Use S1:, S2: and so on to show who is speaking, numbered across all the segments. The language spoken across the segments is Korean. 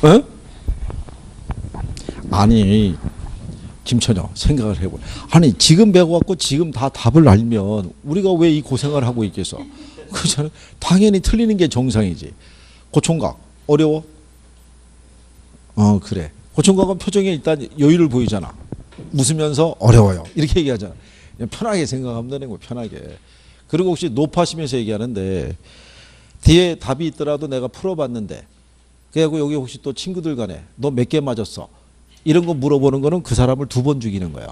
S1: 에? 아니 김천여 생각을 해보. 아니 지금 배워갖고 지금 다 답을 알면 우리가 왜 이 고생을 하고 있겠어? 그렇잖아요. 당연히 틀리는 게 정상이지. 고총각 어려워? 그래. 고총각은 표정에 일단 여유를 보이잖아. 웃으면서 어려워요. 이렇게 얘기하잖아. 그냥 편하게 생각하면 되는 거야. 편하게. 그리고 혹시 높아시면서 얘기하는데 뒤에 답이 있더라도 내가 풀어봤는데 그래갖고 여기 혹시 또 친구들 간에 너 몇 개 맞았어? 이런 거 물어보는 거는 그 사람을 2번 죽이는 거야.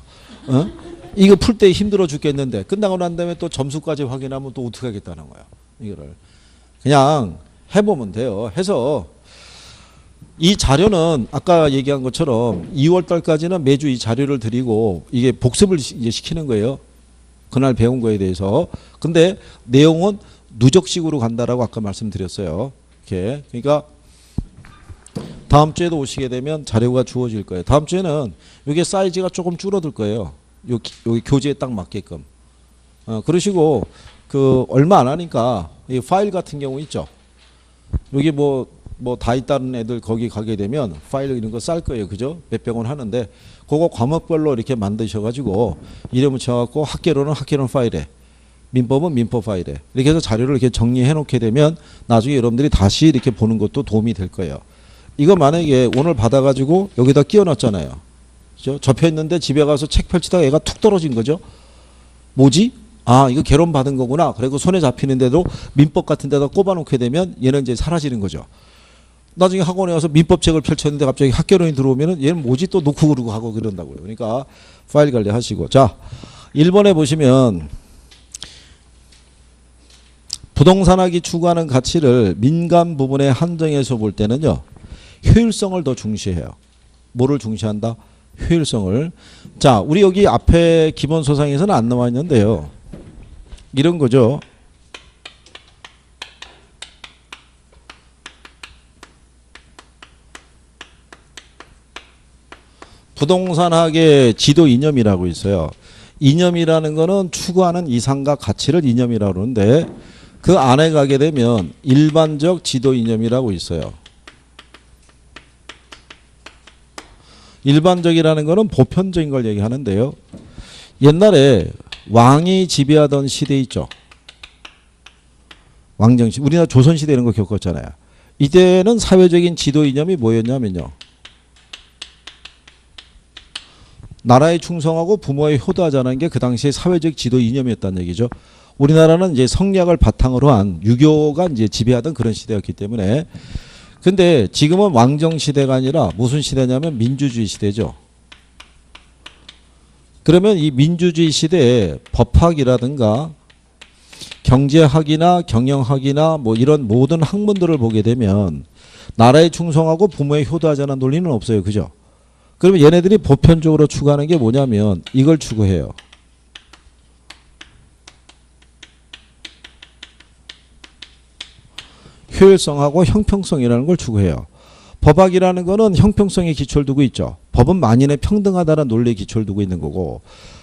S1: 어? 이거 풀 때 힘들어 죽겠는데 끝나고 난 다음에 또 점수까지 확인하면 또 어떻게 하겠다는 거야. 이거를 그냥 해보면 돼요. 해서 이 자료는 아까 얘기한 것처럼 2월 달까지는 매주 이 자료를 드리고 이게 복습을 이제 시키는 거예요. 그날 배운 거에 대해서. 근데 내용은 누적식으로 간다라고 아까 말씀드렸어요. 이렇게. 그러니까 다음 주에도 오시게 되면 자료가 주어질 거예요. 다음 주에는 이게 사이즈가 조금 줄어들 거예요. 여기 교재에 딱 맞게끔. 그러시고 그 얼마 안 하니까 이 파일 같은 경우 있죠. 여기 뭐 다 있다는 애들 거기 가게 되면 파일 이런 거 쌀 거예요. 그죠? 몇백 원 하는데 그거 과목별로 이렇게 만드셔가지고 이름을 쳐갖고 학계론은 학계론 파일에 민법은 민법 파일에 이렇게 해서 자료를 이렇게 정리해 놓게 되면 나중에 여러분들이 다시 이렇게 보는 것도 도움이 될 거예요. 이거 만약에 오늘 받아가지고 여기다 끼워놨잖아요. 그죠? 접혀있는데 집에 가서 책 펼치다가 애가 툭 떨어진 거죠. 뭐지? 아 이거 개론 받은 거구나. 그리고 손에 잡히는데도 민법 같은 데다 꼽아놓게 되면 얘는 이제 사라지는 거죠. 나중에 학원에 와서 민법책을 펼쳤는데 갑자기 학개론이 들어오면은 얘는 뭐지 또 놓고 그러고 하고 그런다고요. 그러니까 파일 관리하시고. 자 1번에 보시면 부동산학이 추구하는 가치를 민간 부분에 한정해서 볼 때는요. 효율성을 더 중시해요. 뭐를 중시한다? 효율성을. 자, 우리 여기 앞에 기본 소상에서는 안 나와 있는데요. 이런 거죠. 부동산학의 지도 이념이라고 있어요. 이념이라는 거는 추구하는 이상과 가치를 이념이라고 그러는데 그 안에 가게 되면 일반적 지도 이념이라고 있어요. 일반적이라는 거는 보편적인 걸 얘기하는데요. 옛날에 왕이 지배하던 시대 있죠. 왕정시. 우리나라 조선시대 이런 거 겪었잖아요. 이때는 사회적인 지도 이념이 뭐였냐면요. 나라에 충성하고 부모에 효도하자는 게 그 당시에 사회적 지도 이념이었다는 얘기죠. 우리나라는 이제 성리학을 바탕으로 한 유교가 이제 지배하던 그런 시대였기 때문에 근데 지금은 왕정 시대가 아니라 무슨 시대냐면 민주주의 시대죠. 그러면 이 민주주의 시대에 법학이라든가 경제학이나 경영학이나 뭐 이런 모든 학문들을 보게 되면 나라에 충성하고 부모에 효도하자는 논리는 없어요. 그죠? 그러면 얘네들이 보편적으로 추구하는 게 뭐냐면 이걸 추구해요. 효율성하고 형평성이라는 걸 추구해요. 법학이라는 거는 형평성에 기초를 두고 있죠. 법은 만인의 평등하다는 논리에 기초를 두고 있는 거고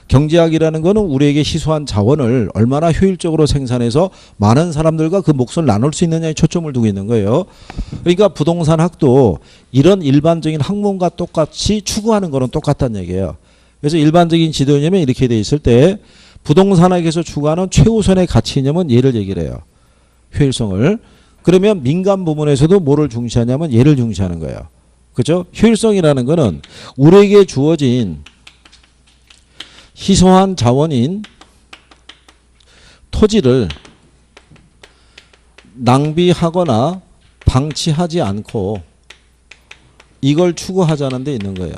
S1: 경제학이라는 거는 우리에게 희소한 자원을 얼마나 효율적으로 생산해서 많은 사람들과 그 몫을 나눌 수 있느냐에 초점을 두고 있는 거예요. 그러니까 부동산학도 이런 일반적인 학문과 똑같이 추구하는 거는 똑같다는 얘기예요. 그래서 일반적인 지도 이념이 이렇게 돼 있을 때 부동산학에서 추구하는 최우선의 가치 이념은 얘를 얘기를 해요. 효율성을. 그러면 민간 부문에서도 뭐를 중시하냐면 얘를 중시하는 거예요. 그죠? 효율성이라는 거는 우리에게 주어진 희소한 자원인 토지를 낭비하거나 방치하지 않고 이걸 추구하자는 데 있는 거예요.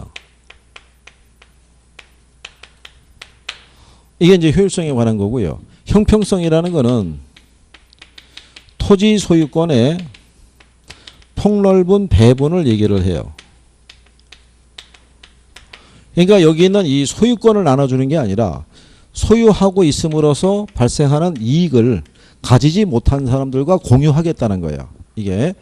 S1: 이게 이제 효율성에 관한 거고요. 형평성이라는 거는 토지 소유권의 폭넓은 배분을 얘기를 해요. 그러니까 여기 있는 이 소유권을 나눠주는 게 아니라 소유하고 있음으로써 발생하는 이익을 가지지 못한 사람들과 공유하겠다는 거예요. 이게.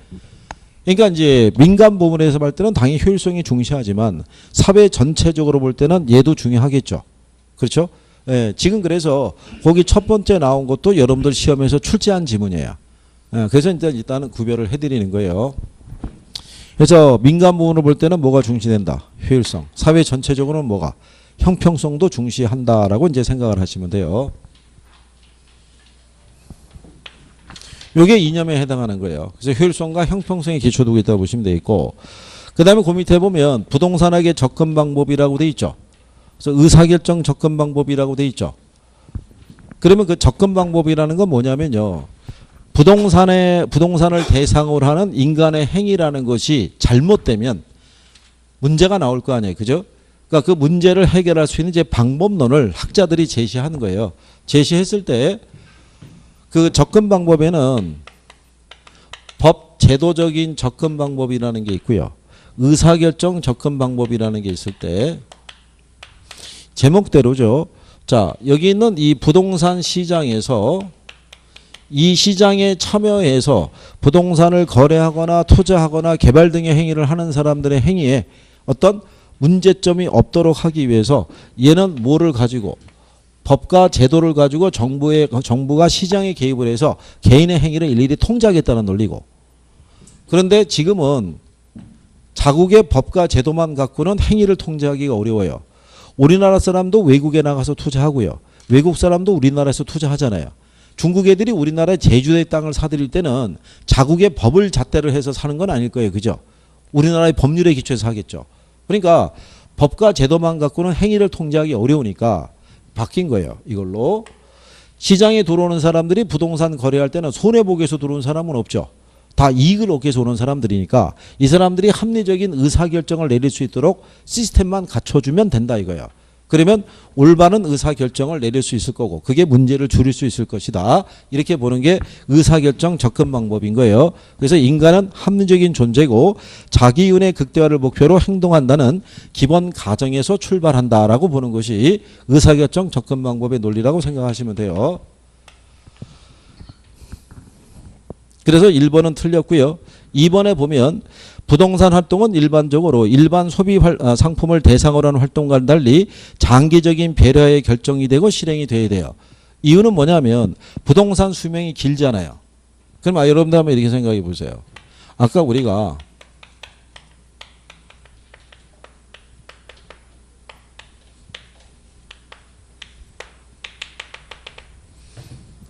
S1: 그러니까 이제 민간 부분에서 볼 때는 당연히 효율성이 중시하지만 사회 전체적으로 볼 때는 얘도 중요하겠죠. 그렇죠? 예, 지금 그래서 거기 첫 번째 나온 것도 여러분들 시험에서 출제한 지문이에요. 예, 그래서 일단은 구별을 해드리는 거예요. 그래서 민간 부분을 볼 때는 뭐가 중시된다? 효율성. 사회 전체적으로는 뭐가? 형평성도 중시한다라고 이제 생각을 하시면 돼요. 요게 이념에 해당하는 거예요. 그래서 효율성과 형평성에 기초두고 있다고 보시면 되겠고, 그 다음에 그 밑에 보면 부동산학의 접근 방법이라고 돼 있죠. 그래서 의사결정 접근 방법이라고 돼 있죠. 그러면 그 접근 방법이라는 건 뭐냐면요. 부동산을 대상으로 하는 인간의 행위라는 것이 잘못되면 문제가 나올 거 아니에요. 그죠? 그러니까 그 문제를 해결할 수 있는 이제 방법론을 학자들이 제시하는 거예요. 제시했을 때 그 접근 방법에는 법 제도적인 접근 방법이라는 게 있고요. 의사결정 접근 방법이라는 게 있을 때 제목대로죠. 자, 여기 있는 이 부동산 시장에서 이 시장에 참여해서 부동산을 거래하거나 투자하거나 개발 등의 행위를 하는 사람들의 행위에 어떤 문제점이 없도록 하기 위해서 얘는 뭐를 가지고 법과 제도를 가지고 정부가 시장에 개입을 해서 개인의 행위를 일일이 통제하겠다는 논리고, 그런데 지금은 자국의 법과 제도만 갖고는 행위를 통제하기가 어려워요. 우리나라 사람도 외국에 나가서 투자하고요. 외국 사람도 우리나라에서 투자하잖아요. 중국 애들이 우리나라의 제주도의 땅을 사들일 때는 자국의 법을 잣대를 해서 사는 건 아닐 거예요. 그죠? 우리나라의 법률에 기초해서 하겠죠. 그러니까 법과 제도만 갖고는 행위를 통제하기 어려우니까 바뀐 거예요. 이걸로. 시장에 들어오는 사람들이 부동산 거래할 때는 손해보기 위해서 들어온 사람은 없죠. 다 이익을 얻기 위해서 오는 사람들이니까 이 사람들이 합리적인 의사결정을 내릴 수 있도록 시스템만 갖춰주면 된다 이거예요. 그러면 올바른 의사결정을 내릴 수 있을 거고 그게 문제를 줄일 수 있을 것이다. 이렇게 보는 게 의사결정 접근 방법인 거예요. 그래서 인간은 합리적인 존재고 자기윤회 극대화를 목표로 행동한다는 기본 가정에서 출발한다라고 보는 것이 의사결정 접근 방법의 논리라고 생각하시면 돼요. 그래서 1번은 틀렸고요. 2번에 보면 부동산 활동은 일반적으로 일반 소비 상품을 대상으로 하는 활동과는 달리 장기적인 배려의 결정이 되고 실행이 돼야 돼요. 이유는 뭐냐면 부동산 수명이 길잖아요. 그럼 여러분들 한번 이렇게 생각해 보세요. 아까 우리가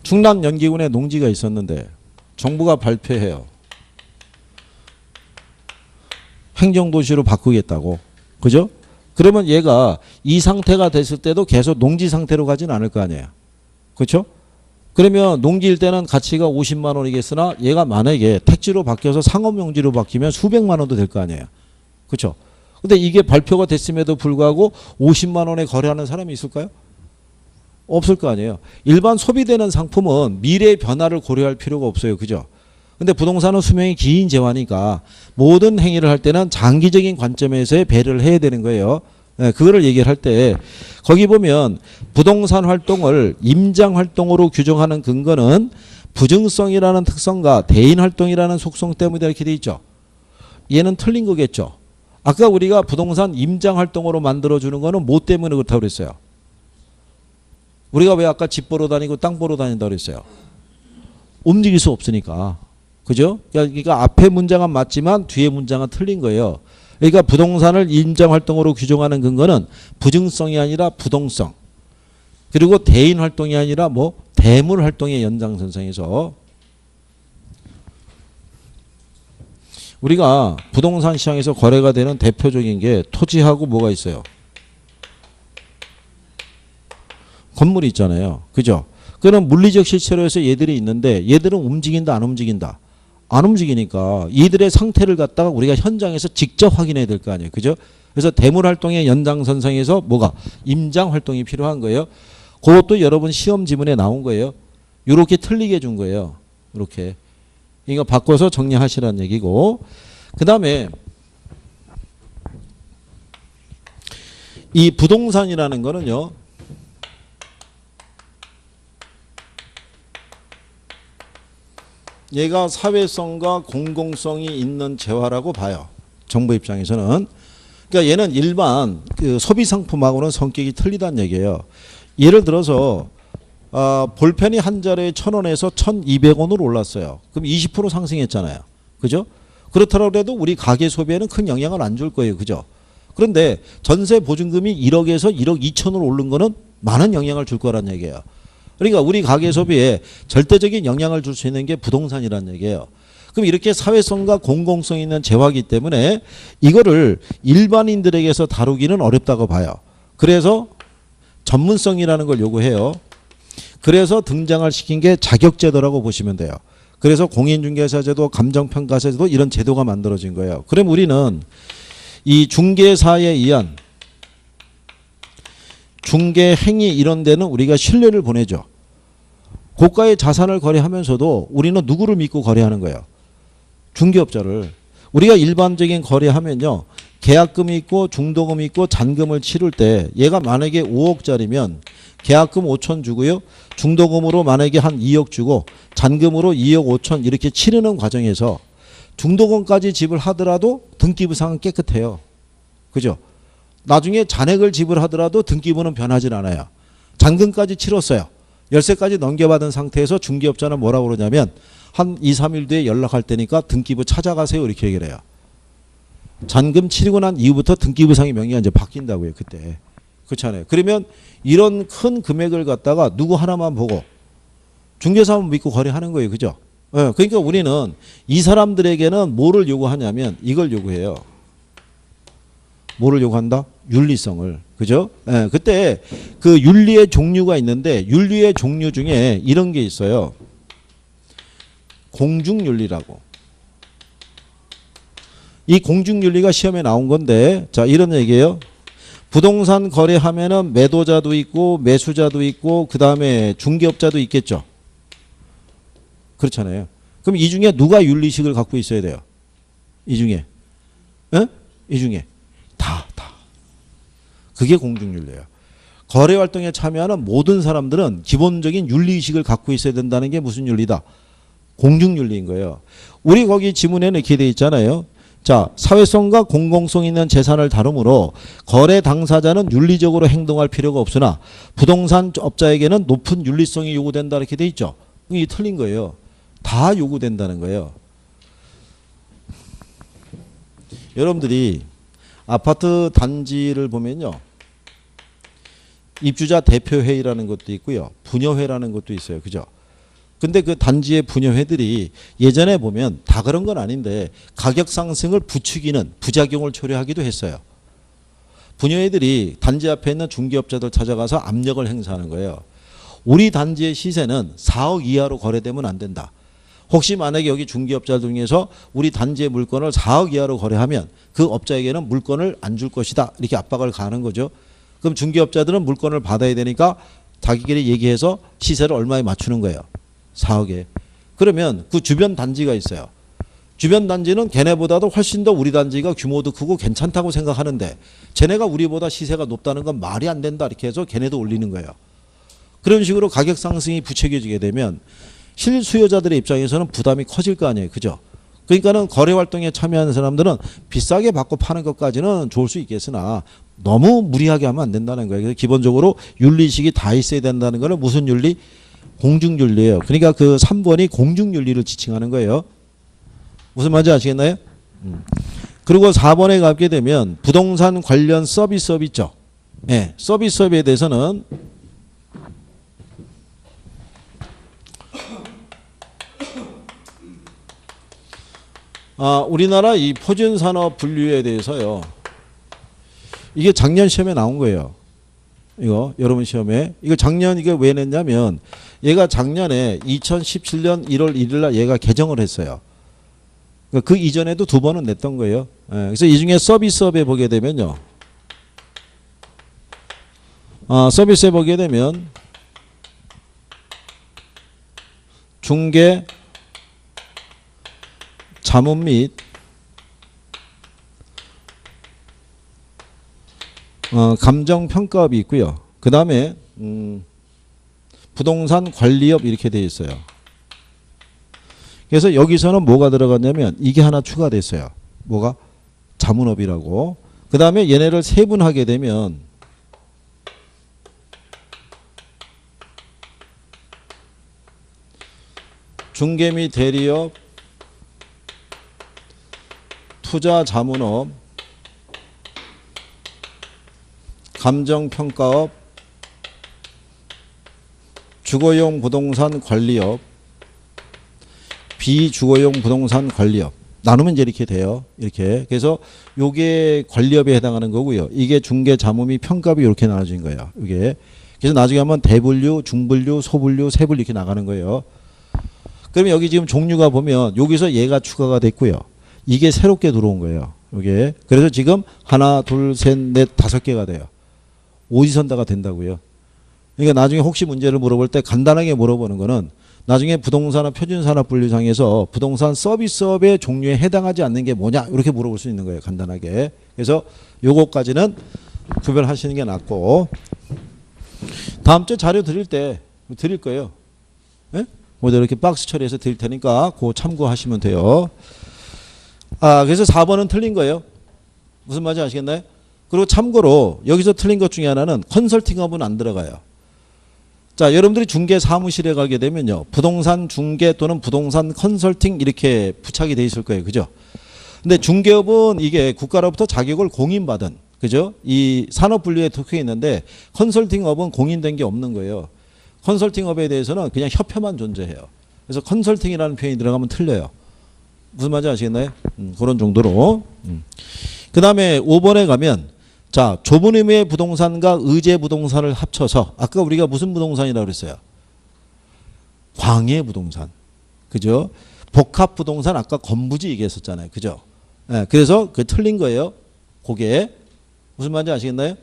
S1: 충남 연기군에 농지가 있었는데 정부가 발표해요. 행정도시로 바꾸겠다고. 그죠? 그러면 얘가 이 상태가 됐을 때도 계속 농지 상태로 가진 않을 거 아니에요. 그렇죠? 그러면 농지일 때는 가치가 50만 원이겠으나 얘가 만약에 택지로 바뀌어서 상업용지로 바뀌면 수백만 원도 될 거 아니에요. 그렇죠? 근데 이게 발표가 됐음에도 불구하고 50만 원에 거래하는 사람이 있을까요? 없을 거 아니에요. 일반 소비되는 상품은 미래의 변화를 고려할 필요가 없어요. 그죠? 근데 부동산은 수명이 긴 재화니까 모든 행위를 할 때는 장기적인 관점에서의 배려를 해야 되는 거예요. 네, 그거를 얘기를 할 때 거기 보면 부동산 활동을 임장 활동으로 규정하는 근거는 부증성이라는 특성과 대인 활동이라는 속성 때문이다 이렇게 돼 있죠. 얘는 틀린 거겠죠. 아까 우리가 부동산 임장 활동으로 만들어주는 거는 뭐 때문에 그렇다고 그랬어요. 우리가 왜 아까 집 보러 다니고 땅 보러 다닌다고 그랬어요. 움직일 수 없으니까. 그죠? 그러니까 앞에 문장은 맞지만 뒤에 문장은 틀린 거예요. 그러니까 부동산을 임장 활동으로 규정하는 근거는 부증성이 아니라 부동성. 그리고 대인 활동이 아니라 뭐 대물 활동의 연장선상에서 우리가 부동산 시장에서 거래가 되는 대표적인 게 토지하고 뭐가 있어요? 건물이 있잖아요. 그죠? 그럼 물리적 실체로 해서 얘들이 있는데 얘들은 움직인다 안 움직인다? 안 움직이니까 이들의 상태를 갖다가 우리가 현장에서 직접 확인해야 될 거 아니에요. 그죠? 그래서 대물 활동의 연장선상에서 뭐가? 임장 활동이 필요한 거예요. 그것도 여러분 시험 지문에 나온 거예요. 이렇게 틀리게 준 거예요. 이렇게. 이거 바꿔서 정리하시라는 얘기고. 그 다음에 이 부동산이라는 거는요. 얘가 사회성과 공공성이 있는 재화라고 봐요. 정부 입장에서는. 그러니까 얘는 일반 그 소비상품하고는 성격이 틀리다는 얘기예요. 예를 들어서 볼펜이 한 자루에 1,000원에서 1,200원으로 올랐어요. 그럼 20% 상승했잖아요. 그죠? 그렇더라도 그래도 우리 가계 소비에는 큰 영향을 안 줄 거예요. 그죠? 그런데 전세 보증금이 1억에서 1억 2천으로 오른 거는 많은 영향을 줄 거란 얘기예요. 그러니까 우리 가계 소비에 절대적인 영향을 줄 수 있는 게 부동산이란 얘기예요. 그럼 이렇게 사회성과 공공성 있는 재화이기 때문에 이거를 일반인들에게서 다루기는 어렵다고 봐요. 그래서 전문성이라는 걸 요구해요. 그래서 등장을 시킨 게 자격제도라고 보시면 돼요. 그래서 공인중개사제도, 감정평가제도 이런 제도가 만들어진 거예요. 그럼 우리는 이 중개사에 의한 중개 행위 이런 데는 우리가 신뢰를 보내죠. 고가의 자산을 거래하면서도 우리는 누구를 믿고 거래하는 거예요? 중개업자를. 우리가 일반적인 거래하면요. 계약금이 있고 중도금이 있고 잔금을 치를 때 얘가 만약에 5억짜리면 계약금 5천 주고요. 중도금으로 만약에 한 2억 주고 잔금으로 2억 5천 이렇게 치르는 과정에서 중도금까지 지불하더라도 등기부상은 깨끗해요. 그죠? 나중에 잔액을 지불하더라도 등기부는 변하진 않아요. 잔금까지 치렀어요. 열쇠까지 넘겨받은 상태에서 중개업자는 뭐라고 그러냐면 한 2, 3일 뒤에 연락할 때니까 등기부 찾아가세요. 이렇게 얘기를 해요. 잔금 치르고 난 이후부터 등기부상의 명의가 이제 바뀐다고요. 그때. 그렇잖아요. 그러면 이런 큰 금액을 갖다가 누구 하나만 보고 중개사만 믿고 거래하는 거예요. 그죠? 네, 그러니까 우리는 이 사람들에게는 뭐를 요구하냐면 이걸 요구해요. 뭐를 요구한다? 윤리성을. 그죠? 네, 그때 그 윤리의 종류가 있는데 윤리의 종류 중에 이런 게 있어요. 공중윤리라고. 이 공중윤리가 시험에 나온 건데 자 이런 얘기예요. 부동산 거래하면은 매도자도 있고 매수자도 있고 그 다음에 중개업자도 있겠죠. 그렇잖아요. 그럼 이 중에 누가 윤리식을 갖고 있어야 돼요? 이 중에. 에? 이 중에. 다. 그게 공중윤리예요. 거래활동에 참여하는 모든 사람들은 기본적인 윤리의식을 갖고 있어야 된다는 게 무슨 윤리다? 공중윤리인 거예요. 우리 거기 지문에는 이렇게 돼 있잖아요. 자, 사회성과 공공성 있는 재산을 다루므로 거래 당사자는 윤리적으로 행동할 필요가 없으나 부동산 업자에게는 높은 윤리성이 요구된다 이렇게 돼 있죠. 이게 틀린 거예요. 다 요구된다는 거예요. 여러분들이 아파트 단지를 보면요. 입주자 대표회의라는 것도 있고요. 분여회라는 것도 있어요. 그죠? 근데 그 단지의 분여회들이 예전에 보면 다 그런 건 아닌데 가격 상승을 부추기는 부작용을 초래하기도 했어요. 분여회들이 단지 앞에 있는 중개업자들 찾아가서 압력을 행사하는 거예요. 우리 단지의 시세는 4억 이하로 거래되면 안 된다. 혹시 만약에 여기 중개업자 중에서 우리 단지의 물건을 4억 이하로 거래하면 그 업자에게는 물건을 안 줄 것이다. 이렇게 압박을 가하는 거죠. 그럼 중개업자들은 물건을 받아야 되니까 자기끼리 얘기해서 시세를 얼마에 맞추는 거예요. 4억에. 그러면 그 주변 단지가 있어요. 주변 단지는 걔네보다도 훨씬 더 우리 단지가 규모도 크고 괜찮다고 생각하는데 쟤네가 우리보다 시세가 높다는 건 말이 안 된다. 이렇게 해서 걔네도 올리는 거예요. 그런 식으로 가격 상승이 부추겨지게 되면 실수요자들의 입장에서는 부담이 커질 거 아니에요. 그죠? 그러니까는 거래 활동에 참여하는 사람들은 비싸게 받고 파는 것까지는 좋을 수 있겠으나 너무 무리하게 하면 안 된다는 거예요. 그래서 기본적으로 윤리식이 다 있어야 된다는 거는 무슨 윤리? 공중윤리예요. 그러니까 그 3번이 공중윤리를 지칭하는 거예요. 무슨 말인지 아시겠나요? 그리고 4번에 가게 되면 부동산 관련 서비스업 있죠. 네, 서비스업에 대해서는 우리나라 이 포진산업 분류에 대해서요. 이게 작년 시험에 나온 거예요. 이거 여러분 시험에. 이거 작년 이게 왜 냈냐면 얘가 작년에 2017년 1월 1일 날 얘가 개정을 했어요. 그 이전에도 2번은 냈던 거예요. 그래서 이 중에 서비스업에 보게 되면요. 서비스에 보게 되면 중개 자문 및 감정평가업이 있고요. 그 다음에 부동산 관리업 이렇게 되어 있어요. 그래서 여기서는 뭐가 들어갔냐면 이게 하나 추가됐어요. 뭐가? 자문업이라고. 그 다음에 얘네를 세분하게 되면 중개 및 대리업, 투자자문업, 감정평가업, 주거용 부동산 관리업, 비주거용 부동산 관리업. 나누면 이제 이렇게 돼요. 이렇게. 그래서 요게 관리업에 해당하는 거고요. 이게 중개자문이 평가비 이렇게 나눠진 거예요. 이게. 그래서 나중에 하면 대분류, 중분류, 소분류, 세분류 이렇게 나가는 거예요. 그러면 여기 지금 종류가 보면 여기서 얘가 추가가 됐고요. 이게 새롭게 들어온 거예요. 이게. 그래서 지금 하나, 둘, 셋, 넷, 5개가 돼요. 오지선다가 된다고요. 그러니까 나중에 혹시 문제를 물어볼 때 간단하게 물어보는 거는 나중에 부동산업 표준산업분류상에서 부동산 서비스업의 종류에 해당하지 않는 게 뭐냐 이렇게 물어볼 수 있는 거예요. 간단하게. 그래서 요거까지는 구별하시는 게 낫고 다음 주 자료 드릴 때 드릴 거예요. 네? 뭐 이렇게 박스 처리해서 드릴 테니까 그거 참고하시면 돼요. 그래서 4번은 틀린 거예요. 무슨 말인지 아시겠나요? 그리고 참고로 여기서 틀린 것 중에 하나는 컨설팅업은 안 들어가요. 자, 여러분들이 중개 사무실에 가게 되면요. 부동산 중개 또는 부동산 컨설팅 이렇게 부착이 돼 있을 거예요. 그죠? 근데 중개업은 이게 국가로부터 자격을 공인받은, 그죠? 이 산업분류에 속해 있는데 컨설팅업은 공인된 게 없는 거예요. 컨설팅업에 대해서는 그냥 협회만 존재해요. 그래서 컨설팅이라는 표현이 들어가면 틀려요. 무슨 말인지 아시겠나요? 그런 정도로. 그 다음에 5번에 가면 자, 좁은 의미의 부동산과 의제 부동산을 합쳐서 아까 우리가 무슨 부동산이라고 그랬어요? 광해 부동산. 그죠? 복합 부동산 아까 건부지 얘기했었잖아요. 그죠? 네, 그래서 그 틀린 거예요. 그게 무슨 말인지 아시겠나요?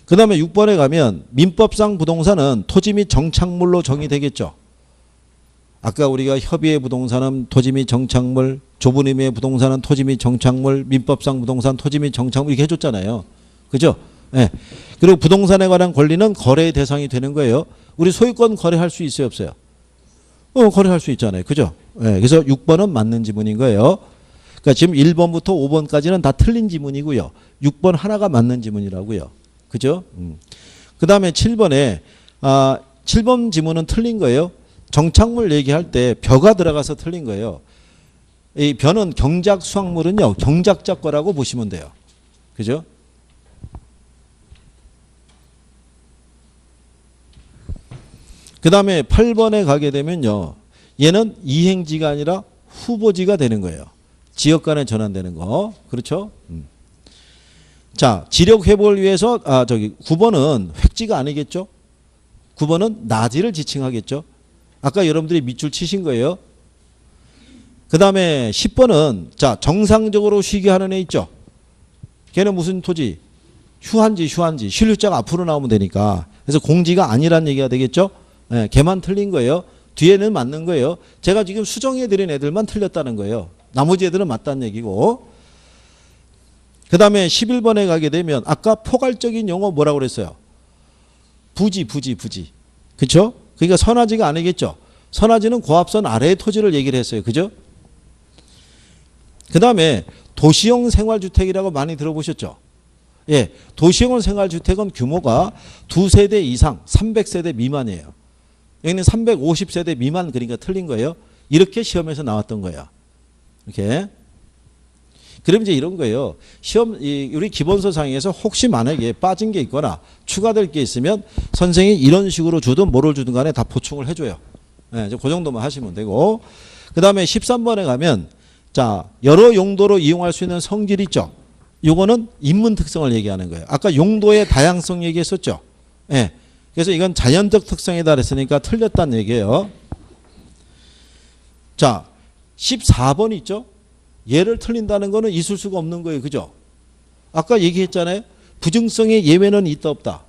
S1: 그 다음에 6번에 가면 민법상 부동산은 토지 및 정착물로 정의되겠죠. 아까 우리가 협의의 부동산은 토지 및 정착물, 좁은 의미의 부동산은 토지 및 정착물, 민법상 부동산 토지 및 정착물 이렇게 해줬잖아요. 그죠? 네. 그리고 부동산에 관한 권리는 거래의 대상이 되는 거예요. 우리 소유권 거래할 수 있어요, 없어요? 거래할 수 있잖아요. 그죠? 네. 그래서 6번은 맞는 지문인 거예요. 그러니까 지금 1번부터 5번까지는 다 틀린 지문이고요. 6번 하나가 맞는 지문이라고요. 그죠? 그 다음에 7번에 7번 지문은 틀린 거예요. 정착물 얘기할 때 벼가 들어가서 틀린 거예요. 이 벼는 경작 수확물은요. 경작자 거라고 보시면 돼요. 그죠? 그 다음에 8번에 가게 되면요. 얘는 이행지가 아니라 후보지가 되는 거예요. 지역 간에 전환되는 거. 그렇죠? 자, 지력 회복을 위해서 9번은 획지가 아니겠죠? 9번은 나지를 지칭하겠죠? 아까 여러분들이 밑줄 치신 거예요. 그 다음에 10번은 자, 정상적으로 쉬게 하는 애 있죠? 걔는 무슨 토지? 휴한지. 신류자가 앞으로 나오면 되니까. 그래서 공지가 아니란 얘기가 되겠죠? 네, 걔만 틀린 거예요. 뒤에는 맞는 거예요. 제가 지금 수정해드린 애들만 틀렸다는 거예요. 나머지 애들은 맞다는 얘기고. 그 다음에 11번에 가게 되면 아까 포괄적인 용어 뭐라고 그랬어요? 부지. 그렇죠? 그러니까 선화지가 아니겠죠. 선화지는 고압선 아래의 토지를 얘기를 했어요. 그죠? 그 다음에 도시형 생활주택이라고 많이 들어보셨죠? 예, 도시형 생활주택은 규모가 2세대 이상 300세대 미만이에요. 여기는 350세대 미만, 그러니까 틀린 거예요. 이렇게 시험에서 나왔던 거예요. 이렇게. 그럼 이제 이런 거예요. 우리 기본서상에서 혹시 만약에 빠진 게 있거나 추가될 게 있으면 선생이 이런 식으로 주든 뭐를 주든 간에 다 보충을 해줘요. 네, 그 정도만 하시면 되고. 그 다음에 13번에 가면 자, 여러 용도로 이용할 수 있는 성질 있죠. 요거는 인문 특성을 얘기하는 거예요. 아까 용도의 다양성 얘기했었죠. 네, 그래서 이건 자연적 특성이다 그랬으니까 틀렸다는 얘기예요. 자, 14번 있죠. 얘를 틀린다는 거는 있을 수가 없는 거예요. 그죠? 아까 얘기했잖아요. 부증성의 예외는 있다 없다.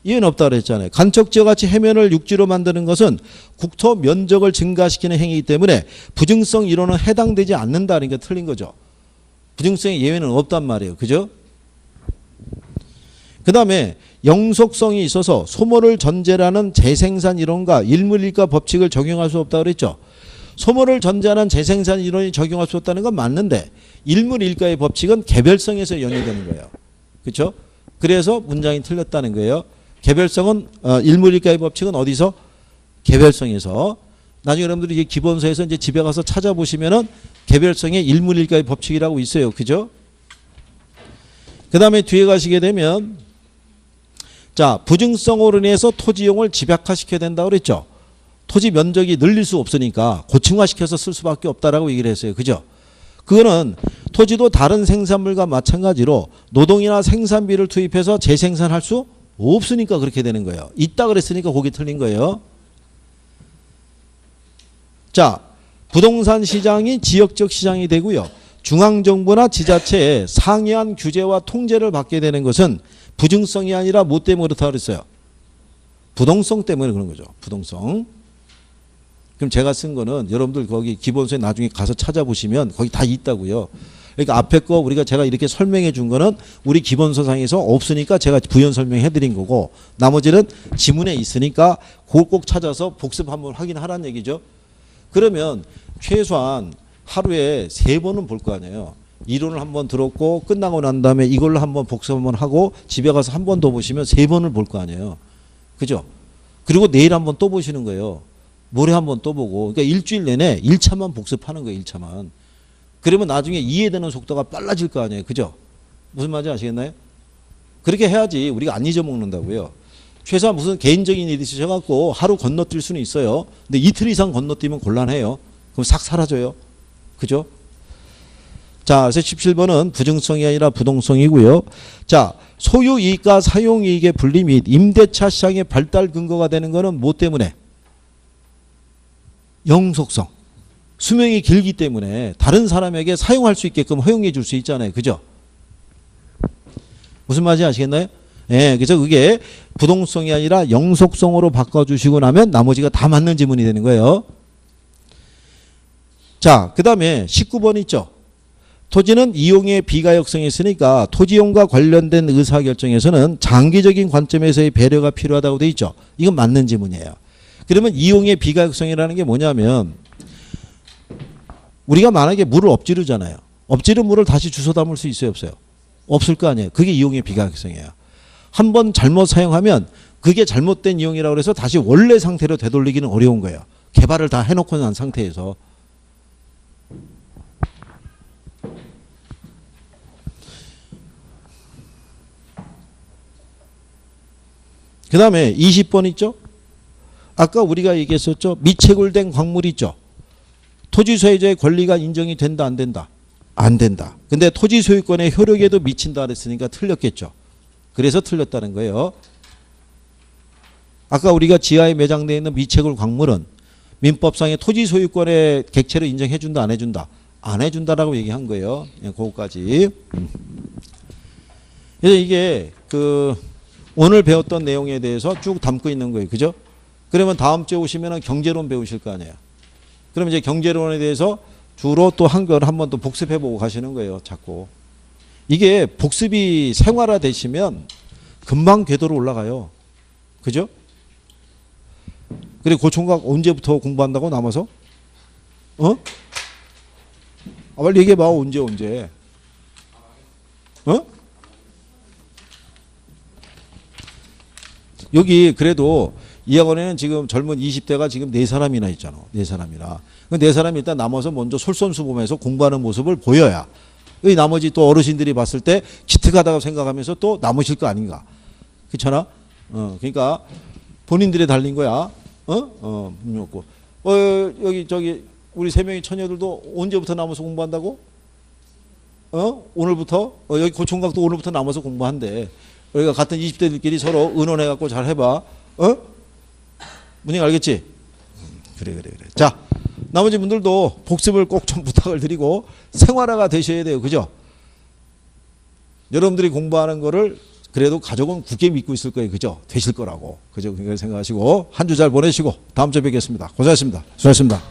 S1: 예외는 없다 그랬잖아요. 간척지와 같이 해면을 육지로 만드는 것은 국토 면적을 증가시키는 행위이기 때문에 부증성 이론은 해당되지 않는다. 그러니까 틀린 거죠. 부증성의 예외는 없단 말이에요. 그죠? 그 다음에 영속성이 있어서 소모를 전제라는 재생산 이론과 일물일가 법칙을 적용할 수 없다 그랬죠. 소모를 전제하는 재생산 이론이 적용할 수 없다는 건 맞는데 일물일가의 법칙은 개별성에서 연유되는 거예요. 그렇죠? 그래서 문장이 틀렸다는 거예요. 개별성은 일물일가의 법칙은 어디서? 개별성에서. 나중에 여러분들이 이제 기본서에서 이제 집에 가서 찾아보시면은 개별성의 일문일가의 법칙이라고 있어요. 그죠? 그 다음에 뒤에 가시게 되면 자, 부증성으로 인해서 토지용을 집약화시켜야 된다고 그랬죠. 토지 면적이 늘릴 수 없으니까 고층화시켜서 쓸 수밖에 없다라고 얘기를 했어요. 그죠? 그거는 토지도 다른 생산물과 마찬가지로 노동이나 생산비를 투입해서 재생산할 수 없으니까 그렇게 되는 거예요. 있다 그랬으니까 거기 틀린 거예요. 자, 부동산 시장이 지역적 시장이 되고요. 중앙정부나 지자체의 상이한 규제와 통제를 받게 되는 것은 부증성이 아니라 뭐 때문에 그렇다고 그랬어요? 부동성 때문에 그런 거죠. 부동성. 그럼 제가 쓴 거는 여러분들 거기 기본서에 나중에 가서 찾아보시면 거기 다 있다고요. 그러니까 앞에 거 제가 이렇게 설명해 준 거는 우리 기본서상에서 없으니까 제가 부연 설명해 드린 거고 나머지는 지문에 있으니까 그걸 꼭 찾아서 복습 한번 확인하라는 얘기죠. 그러면 최소한 하루에 3번은 볼 거 아니에요. 이론을 한번 들었고 끝나고 난 다음에 이걸로 한번 복습 한번 하고 집에 가서 한 번 더 보시면 3번을 볼 거 아니에요. 그죠? 그리고 내일 한번 또 보시는 거예요. 모레 한번 또 보고. 그러니까 일주일 내내 1차만 복습하는 거예요. 1차만. 그러면 나중에 이해되는 속도가 빨라질 거 아니에요. 그죠? 무슨 말인지 아시겠나요? 그렇게 해야지 우리가 안 잊어먹는다고요. 최소한 무슨 개인적인 일이 있으셔갖고 하루 건너뛸 수는 있어요. 근데 이틀 이상 건너뛰면 곤란해요. 그럼 싹 사라져요. 그죠? 자, 그래서 17번은 부증성이 아니라 부동성이고요. 자, 소유이익과 사용이익의 분리 및 임대차 시장의 발달 근거가 되는 거는 뭐 때문에? 영속성. 수명이 길기 때문에 다른 사람에게 사용할 수 있게끔 허용해 줄 수 있잖아요. 그죠? 무슨 말인지 아시겠나요? 예, 그래서 그게 부동성이 아니라 영속성으로 바꿔주시고 나면 나머지가 다 맞는 지문이 되는 거예요. 자, 그 다음에 19번 있죠. 토지는 이용의 비가역성이 있으니까 토지용과 관련된 의사결정에서는 장기적인 관점에서의 배려가 필요하다고 돼 있죠. 이건 맞는 지문이에요. 그러면 이용의 비가역성이라는 게 뭐냐면 우리가 만약에 물을 엎지르잖아요. 엎지른 물을 다시 주워 담을 수 있어요, 없어요? 없을 거 아니에요. 그게 이용의 비가역성이에요. 한번 잘못 사용하면 그게 잘못된 이용이라고 해서 다시 원래 상태로 되돌리기는 어려운 거예요. 개발을 다 해놓고 난 상태에서. 그 다음에 20번 있죠. 아까 우리가 얘기했었죠. 미채굴된 광물 있죠. 토지 소유자의 권리가 인정이 된다 안 된다? 안 된다. 근데 토지 소유권의 효력에도 미친다 그랬으니까 틀렸겠죠. 그래서 틀렸다는 거예요. 아까 우리가 지하에 매장되어 있는 미채굴 광물은 민법상의 토지 소유권의 객체를 인정해 준다 안 해준다? 안 해준다라고 얘기한 거예요. 그거까지. 그래서 이게 오늘 배웠던 내용에 대해서 쭉 담고 있는 거예요. 그죠? 그러면 다음 주에 오시면 경제론 배우실 거 아니에요. 그럼 이제 경제론에 대해서 주로 또 한 걸 한 번 더 복습해보고 가시는 거예요. 자꾸. 이게 복습이 생활화 되시면 금방 궤도로 올라가요. 그죠? 그리고 고총각 언제부터 공부한다고 남아서? 어? 아, 빨리 얘기해봐. 언제? 어? 여기 그래도 이 학원에는 지금 젊은 20대가 지금 4사람이나 있잖아. 4사람이나. 그 4사람이 일단 남아서 먼저 솔선수범해서 공부하는 모습을 보여야 이 나머지 또 어르신들이 봤을 때 기특하다고 생각하면서 또 남으실 거 아닌가. 그렇잖아? 그러니까 본인들이 달린 거야. 없고. 여기 저기 우리 3명의 처녀들도 언제부터 남아서 공부한다고? 오늘부터? 여기 고총각도 오늘부터 남아서 공부한대. 우리가 같은 20대들끼리 서로 의논해갖고 잘 해봐. 문제 알겠지? 그래. 자, 나머지 분들도 복습을 꼭 좀 부탁을 드리고 생활화가 되셔야 돼요. 그죠? 여러분들이 공부하는 거를 그래도 가족은 굳게 믿고 있을 거예요. 그죠? 되실 거라고. 그죠? 그렇게 생각하시고 한 주 잘 보내시고 다음 주에 뵙겠습니다. 고생하셨습니다. 수고하셨습니다.